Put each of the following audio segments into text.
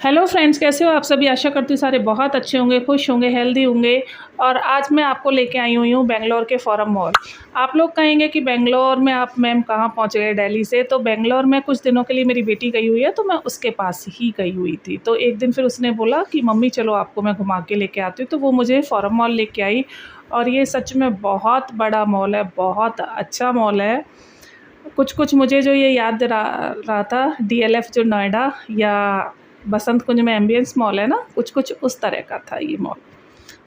Hello friends, कैसे हो आप सभी। आशा करती हूँ सारे बहुत अच्छे होंगे, खुश होंगे, हेल्दी होंगे। और आज मैं आपको लेके आई हुई हूँ बेंगलोर के फोरम मॉल। आप लोग कहेंगे कि बेंगलोर में आप मैम कहाँ पहुँच गए दिल्ली से। तो बेंगलोर में कुछ दिनों के लिए मेरी बेटी गई हुई है, तो मैं उसके पास ही गई हुई थी। तो एक दिन फिर उसने बोला कि मम्मी चलो आपको मैं घुमा के लेके आती हूँ, तो वो मुझे फोरम मॉल लेके आई। और ये सच में बहुत बड़ा मॉल है, बहुत अच्छा मॉल है। कुछ कुछ मुझे जो ये याद रहा था DLF जो नोएडा या बसंत कुंज में एम्बियंस मॉल है ना, कुछ कुछ उस तरह का था ये मॉल।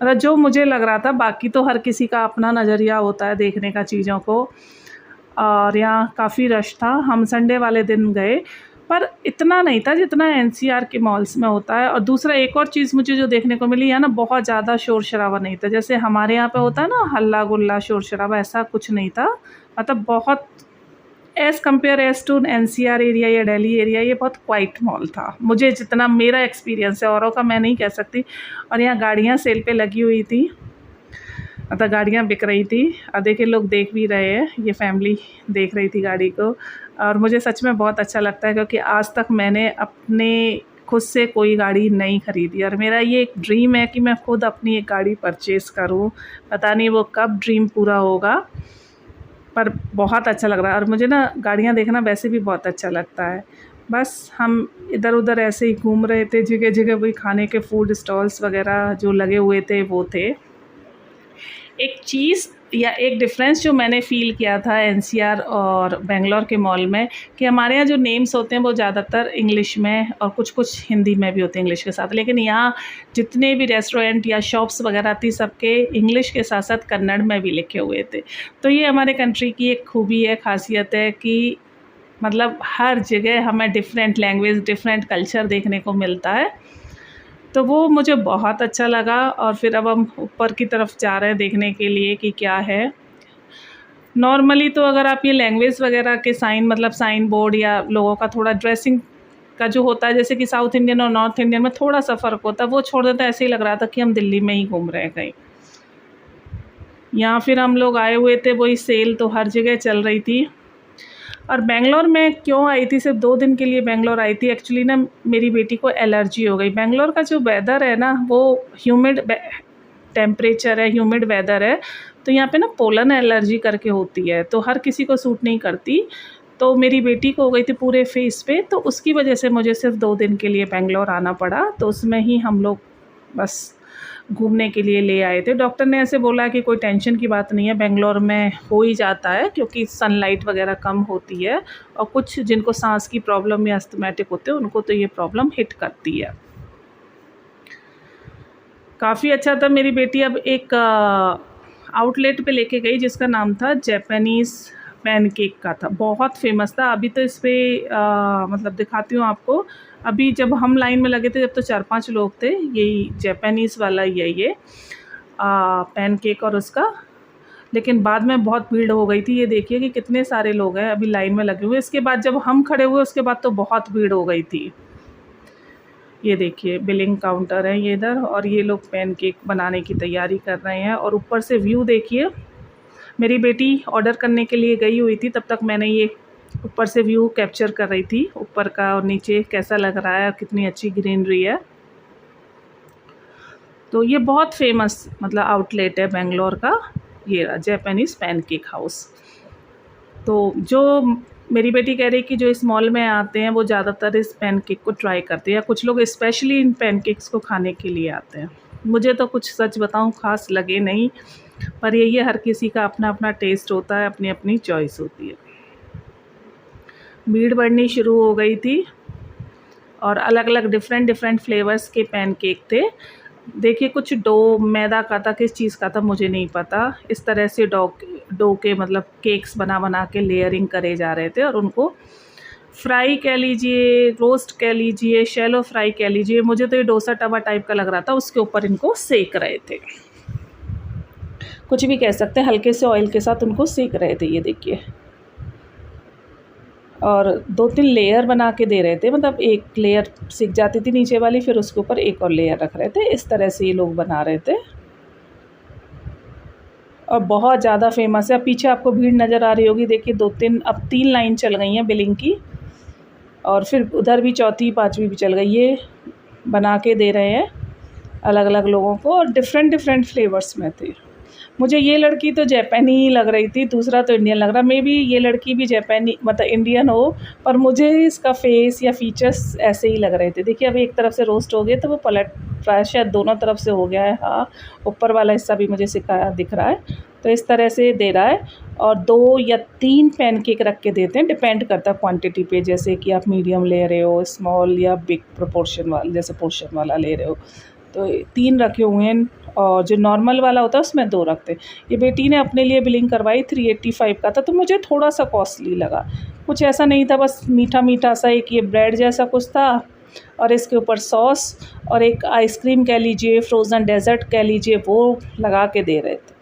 मतलब जो मुझे लग रहा था, बाकी तो हर किसी का अपना नज़रिया होता है देखने का चीज़ों को। और यहाँ काफ़ी रश था, हम संडे वाले दिन गए, पर इतना नहीं था जितना NCR के मॉल्स में होता है। और दूसरा एक और चीज़ मुझे जो देखने को मिली है ना, बहुत ज़्यादा शोर शराबा नहीं था। जैसे हमारे यहाँ पे होता है ना हल्ला गुल्ला शोर शराबा, ऐसा कुछ नहीं था। मतलब बहुत as compare as to NCR area या दिल्ली एरिया, ये बहुत क्वाइट मॉल था, मुझे जितना मेरा एक्सपीरियंस है। औरों का मैं नहीं कह सकती। और यहाँ गाड़ियाँ सेल पे लगी हुई थी, मतलब गाड़ियाँ बिक रही थी। और देखिए लोग देख भी रहे हैं, ये फैमिली देख रही थी गाड़ी को। और मुझे सच में बहुत अच्छा लगता है, क्योंकि आज तक मैंने अपने खुद से कोई गाड़ी नहीं ख़रीदी। और मेरा ये एक ड्रीम है कि मैं खुद अपनी एक गाड़ी परचेज़ करूँ। पता नहीं वो कब ड्रीम पूरा होगा, पर बहुत अच्छा लग रहा है। और मुझे ना गाड़ियाँ देखना वैसे भी बहुत अच्छा लगता है। बस हम इधर उधर ऐसे ही घूम रहे थे, जगह जगह वही खाने के फूड स्टॉल्स वगैरह जो लगे हुए थे वो थे। एक चीज़ या एक डिफ़रेंस जो मैंने फ़ील किया था NCR और बेंगलोर के मॉल में, कि हमारे यहाँ जो नेम्स होते हैं वो ज़्यादातर इंग्लिश में और कुछ कुछ हिंदी में भी होते हैं इंग्लिश के साथ। लेकिन यहाँ जितने भी रेस्टोरेंट या शॉप्स वगैरह थी, सबके इंग्लिश के साथ साथ कन्नड़ में भी लिखे हुए थे। तो ये हमारे कंट्री की एक खूबी है, ख़ासियत है कि मतलब हर जगह हमें डिफरेंट लैंग्वेज, डिफरेंट कल्चर देखने को मिलता है। तो वो मुझे बहुत अच्छा लगा। और फिर अब हम ऊपर की तरफ जा रहे हैं देखने के लिए कि क्या है। नॉर्मली तो अगर आप ये लैंग्वेज वगैरह के साइन, मतलब साइन बोर्ड या लोगों का थोड़ा ड्रेसिंग का जो होता है, जैसे कि साउथ इंडियन और नॉर्थ इंडियन में थोड़ा सा फ़र्क होता है, वो छोड़ देता है। ऐसे ही लग रहा था कि हम दिल्ली में ही घूम रहे हैं कहीं। यहाँ फिर हम लोग आए हुए थे, वही सेल तो हर जगह चल रही थी। और बेंगलोर में क्यों आई थी, सिर्फ 2 दिन के लिए बेंगलोर आई थी। एक्चुअली ना मेरी बेटी को एलर्जी हो गई। बेंगलोर का जो वेदर है ना, वो ह्यूमिड टेम्परेचर है, ह्यूमिड वेदर है। तो यहाँ पे ना पोलन एलर्जी करके होती है, तो हर किसी को सूट नहीं करती। तो मेरी बेटी को हो गई थी पूरे फेस पे, तो उसकी वजह से मुझे सिर्फ 2 दिन के लिए बेंगलोर आना पड़ा। तो उसमें ही हम लोग बस घूमने के लिए ले आए थे। डॉक्टर ने ऐसे बोला कि कोई टेंशन की बात नहीं है, बेंगलोर में हो ही जाता है, क्योंकि सनलाइट वगैरह कम होती है। और कुछ जिनको सांस की प्रॉब्लम या अस्थमैटिक होते हैं, उनको तो ये प्रॉब्लम हिट करती है। काफ़ी अच्छा था। मेरी बेटी अब एक आउटलेट पे लेके गई जिसका नाम था जैपनीज़ पैनकेक का था, बहुत फेमस था। अभी तो इस पर मतलब दिखाती हूँ आपको। अभी जब हम लाइन में लगे थे, जब तो 4-5 लोग थे। यही जैपनीज़ वाला ही है ये पैनकेक और उसका। लेकिन बाद में बहुत भीड़ हो गई थी। ये देखिए कि कितने सारे लोग हैं अभी लाइन में लगे हुए। इसके बाद जब हम खड़े हुए, उसके बाद तो बहुत भीड़ हो गई थी। ये देखिए बिलिंग काउंटर है ये इधर, और ये लोग पैनकेक बनाने की तैयारी कर रहे हैं। और ऊपर से व्यू देखिए। मेरी बेटी ऑर्डर करने के लिए गई हुई थी, तब तक मैंने ये ऊपर से व्यू कैप्चर कर रही थी, ऊपर का और नीचे कैसा लग रहा है और कितनी अच्छी ग्रीनरी है। तो ये बहुत फेमस मतलब आउटलेट है बेंगलोर का, ये रहा जैपनीज़ पैनकेक हाउस। तो जो मेरी बेटी कह रही कि जो इस मॉल में आते हैं वो ज़्यादातर इस पैनकेक को ट्राई करते हैं, या कुछ लोग स्पेशली इन पैनकेक्स को खाने के लिए आते हैं। मुझे तो कुछ सच बताऊं ख़ास लगे नहीं, पर यही है, हर किसी का अपना अपना टेस्ट होता है, अपनी अपनी चॉइस होती है। भीड़ बढ़नी शुरू हो गई थी और अलग अलग डिफरेंट फ्लेवर्स के पैनकेक थे। देखिए कुछ डो मैदा का था, किस चीज़ का था मुझे नहीं पता। इस तरह से डो के मतलब केक्स बना के लेयरिंग करे जा रहे थे, और उनको फ्राई कह लीजिए, रोस्ट कह लीजिए, शैलो फ्राई कह लीजिए। मुझे तो ये डोसा तवा टाइप का लग रहा था, उसके ऊपर इनको सेक रहे थे। कुछ भी कह सकते हैं, हल्के से ऑयल के साथ उनको सेक रहे थे, ये देखिए। और 2-3 लेयर बना के दे रहे थे, मतलब एक लेयर सिक जाती थी नीचे वाली, फिर उसके ऊपर एक और लेयर रख रहे थे। इस तरह से ये लोग बना रहे थे, और बहुत ज़्यादा फेमस है। पीछे आपको भीड़ नज़र आ रही होगी, देखिए 2-3 अब 3 लाइन चल गई हैं बिलिंग की, और फिर उधर भी चौथी 5वीं भी चल गई। ये बना के दे रहे हैं अलग अलग लोगों को, और डिफरेंट डिफरेंट फ्लेवर्स में थे। मुझे ये लड़की तो जापानी ही लग रही थी, दूसरा तो इंडियन लग रहा। मे बी ये लड़की भी जापानी मतलब इंडियन हो, पर मुझे इसका फेस या फीचर्स ऐसे ही लग रहे थे। देखिए अभी एक तरफ से रोस्ट हो गए तो वो पलट रहा है, शायद दोनों तरफ से हो गया है। हाँ, ऊपर वाला हिस्सा भी मुझे सिखाया दिख रहा है। तो इस तरह से दे रहा है, और 2 या 3 पैनकेक रख के देते हैं, डिपेंड करता है क्वांटिटी पे, जैसे कि आप मीडियम ले रहे हो, स्मॉल या बिग प्रोपोर्शन वाला, जैसे पोर्शन वाला ले रहे हो। तो 3 रखे हुए हैं, और जो नॉर्मल वाला होता है उसमें 2 रखते हैं। ये बेटी ने अपने लिए बिलिंग करवाई, 385 का था, तो मुझे थोड़ा सा कॉस्टली लगा। कुछ ऐसा नहीं था, बस मीठा मीठा सा एक ये ब्रेड जैसा कुछ था, और इसके ऊपर सॉस और एक आइसक्रीम कह लीजिए, फ्रोज़न डेज़र्ट कह लीजिए, वो लगा के दे रहे थे।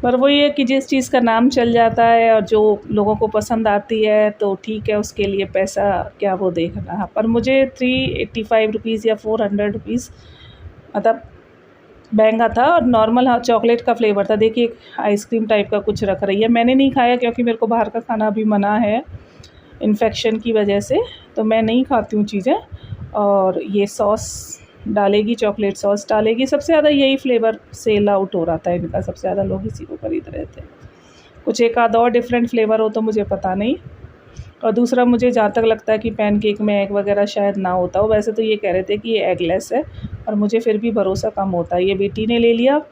पर वही है कि जिस चीज़ का नाम चल जाता है और जो लोगों को पसंद आती है तो ठीक है, उसके लिए पैसा क्या वो देखना। पर मुझे 385 रुपीज़ या 400 रुपीज़ मतलब महंगा था, और नॉर्मल हाँ चॉकलेट का फ्लेवर था। देखिए एक आइसक्रीम टाइप का कुछ रख रही है, मैंने नहीं खाया क्योंकि मेरे को बाहर का खाना अभी मना है इन्फेक्शन की वजह से, तो मैं नहीं खाती हूँ चीज़ें। और ये सॉस डालेगी, चॉकलेट सॉस डालेगी, सबसे ज़्यादा यही फ्लेवर सेल आउट हो रहा था इनका, सबसे ज़्यादा लोग इसी को खरीद रहे थे। कुछ एक आध और डिफरेंट फ्लेवर हो तो मुझे पता नहीं। और दूसरा, मुझे जहाँ तक लगता है कि पैनकेक में एग वगैरह शायद ना होता हो। वैसे तो ये कह रहे थे कि ये एगलेस है, और मुझे फिर भी भरोसा कम होता है। ये बेटी ने ले लिया,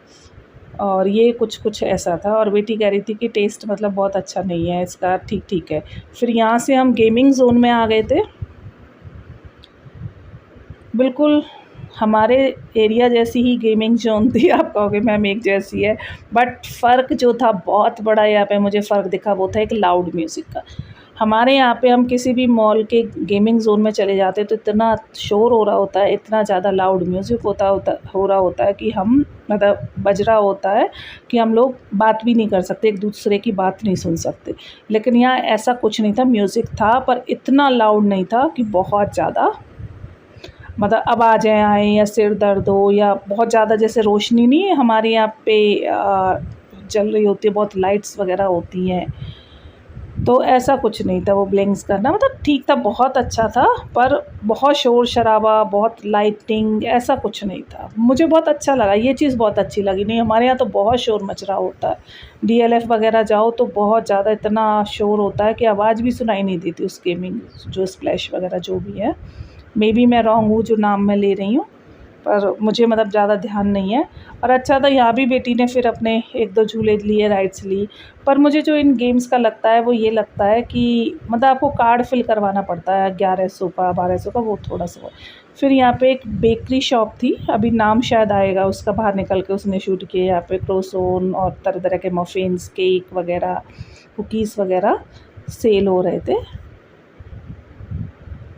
और ये कुछ ऐसा था, और बेटी कह रही थी कि टेस्ट मतलब बहुत अच्छा नहीं है इसका, ठीक ठीक है। फिर यहाँ से हम गेमिंग जोन में आ गए थे। बिल्कुल हमारे एरिया जैसी ही गेमिंग जोन थी। आप कहोगे मैम एक जैसी है, बट फ़र्क जो था बहुत बड़ा यहाँ पे मुझे फ़र्क दिखा, वो था एक लाउड म्यूज़िक का। हमारे यहाँ पे हम किसी भी मॉल के गेमिंग जोन में चले जाते तो इतना शोर हो रहा होता है, इतना ज़्यादा लाउड म्यूज़िक हो रहा होता है कि हम मतलब बज रहा होता है कि हम लोग बात भी नहीं कर सकते, एक दूसरे की बात नहीं सुन सकते। लेकिन यहाँ ऐसा कुछ नहीं था, म्यूज़िक था पर इतना लाउड नहीं था कि बहुत ज़्यादा मतलब आवाज़ें आएँ या सिर दर्द हो, या बहुत ज़्यादा जैसे रोशनी नहीं है हमारे यहाँ पे जल रही होती है, बहुत लाइट्स वगैरह होती हैं, तो ऐसा कुछ नहीं था। वो ब्लिंक्स करना मतलब ठीक था, बहुत अच्छा था, पर बहुत शोर शराबा, बहुत लाइटिंग ऐसा कुछ नहीं था। मुझे बहुत अच्छा लगा, ये चीज़ बहुत अच्छी लगी। नहीं, हमारे यहाँ तो बहुत शोर मच रहा होता है, डीएलएफ वगैरह जाओ तो बहुत ज़्यादा इतना शोर होता है कि आवाज़ भी सुनाई नहीं देती उस गेमिंग जो स्प्लैश वगैरह जो भी है। मे बी मैं रॉन्ग हूँ जो नाम मैं ले रही हूँ, पर मुझे मतलब ज़्यादा ध्यान नहीं है। और अच्छा था, यहाँ भी बेटी ने फिर अपने 1-2 झूले लिए, राइड्स ली। पर मुझे जो इन गेम्स का लगता है वो ये लगता है कि मतलब आपको कार्ड फिल करवाना पड़ता है 1100 का 1200 का, वो थोड़ा सा। फिर यहाँ पे एक बेकरी शॉप थी, अभी नाम शायद आएगा उसका, बाहर निकल के उसने शूट किए। यहाँ पे क्रोसोन और तरह तरह के मफ़िन्स, केक वगैरह, कुकीज़ वगैरह सेल हो रहे थे।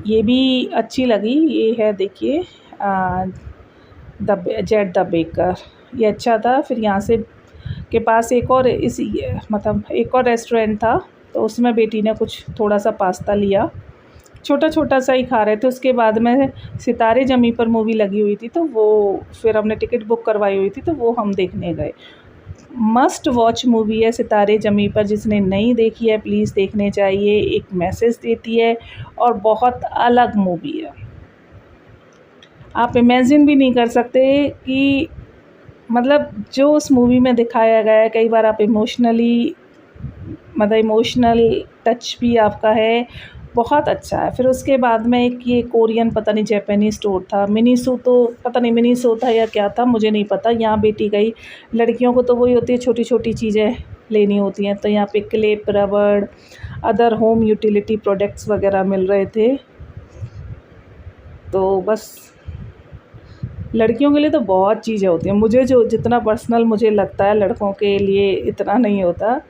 ये भी अच्छी लगी। ये है देखिए द बेकर, ये अच्छा था। फिर यहाँ से के पास एक और मतलब एक और रेस्टोरेंट था, तो उसमें बेटी ने कुछ थोड़ा सा पास्ता लिया, छोटा छोटा सा ही खा रहे थे। उसके बाद में सितारे ज़मीं पर मूवी लगी हुई थी, तो वो फिर हमने टिकट बुक करवाई हुई थी, तो वो हम देखने गए। मस्ट वॉच मूवी है सितारे ज़मीं पर, जिसने नहीं देखी है प्लीज़ देखने चाहिए। एक मैसेज देती है और बहुत अलग मूवी है। आप इमेजिन भी नहीं कर सकते कि मतलब जो उस मूवी में दिखाया गया है, कई बार आप इमोशनल टच भी आपका है, बहुत अच्छा है। फिर उसके बाद में एक ये कोरियन पता नहीं जापानी स्टोर था, मिनीसो, तो पता नहीं मिनीसो था या क्या था, मुझे नहीं पता। यहाँ बेटी गई, लड़कियों को तो वही होती है, छोटी छोटी चीज़ें लेनी होती हैं, तो यहाँ पे क्लिप, रबड़, अदर होम यूटिलिटी प्रोडक्ट्स वगैरह मिल रहे थे। तो बस लड़कियों के लिए तो बहुत चीज़ें होती हैं, मुझे जो जितना पर्सनल मुझे लगता है लड़कों के लिए इतना नहीं होता,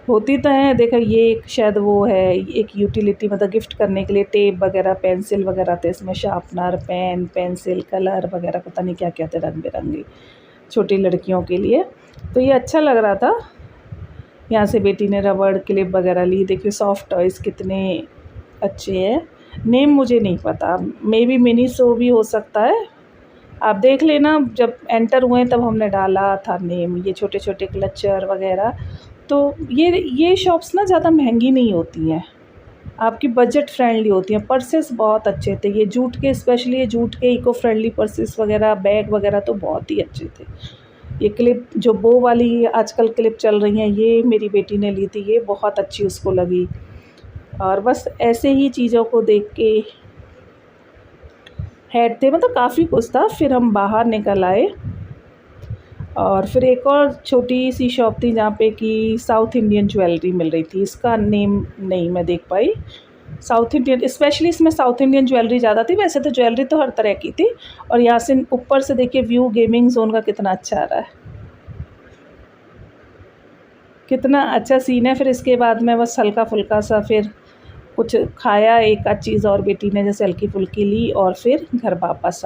होती तो हैं। देखो ये एक शायद वो है, एक यूटिलिटी मतलब गिफ्ट करने के लिए, टेप वगैरह, पेंसिल वगैरह थे इसमें, शार्पनर, पेन, पेंसिल, कलर वगैरह, पता नहीं क्या क्या थे रंग बिरंगी, छोटी लड़कियों के लिए। तो ये अच्छा लग रहा था। यहाँ से बेटी ने रबड़, क्लिप वगैरह ली। देखिए सॉफ्ट टॉयज़ कितने अच्छे हैं। नेम मुझे नहीं पता, मे बी मिनीसो भी हो सकता है, आप देख लेना। जब एंटर हुए तब हमने डाला था नेम। ये छोटे छोटे क्लचर वगैरह, तो ये शॉप्स ना ज़्यादा महंगी नहीं होती हैं, आपकी बजट फ्रेंडली होती हैं। पर्सेस बहुत अच्छे थे, ये जूट के, स्पेशली ये जूट के इको फ्रेंडली पर्सेस वगैरह, बैग वगैरह तो बहुत ही अच्छे थे। ये क्लिप जो बो वाली आजकल क्लिप चल रही हैं, ये मेरी बेटी ने ली थी, ये बहुत अच्छी उसको लगी। और बस ऐसे ही चीज़ों को देख के हेड थे, मतलब काफ़ी कुछ था। फिर हम बाहर निकल आए और फिर एक और छोटी सी शॉप थी जहाँ पे कि साउथ इंडियन ज्वेलरी मिल रही थी, इसका नेम नहीं मैं देख पाई। साउथ इंडियन, स्पेशली इसमें साउथ इंडियन ज्वेलरी ज़्यादा थी, वैसे तो ज्वेलरी तो हर तरह की थी। और यहाँ से ऊपर से देखिए व्यू गेमिंग जोन का कितना अच्छा आ रहा है, कितना अच्छा सीन है। फिर इसके बाद में बस हल्का फुल्का सा फिर कुछ खाया, एक आध चीज़ और बेटी ने जैसे हल्की फुल्की ली और फिर घर वापस आ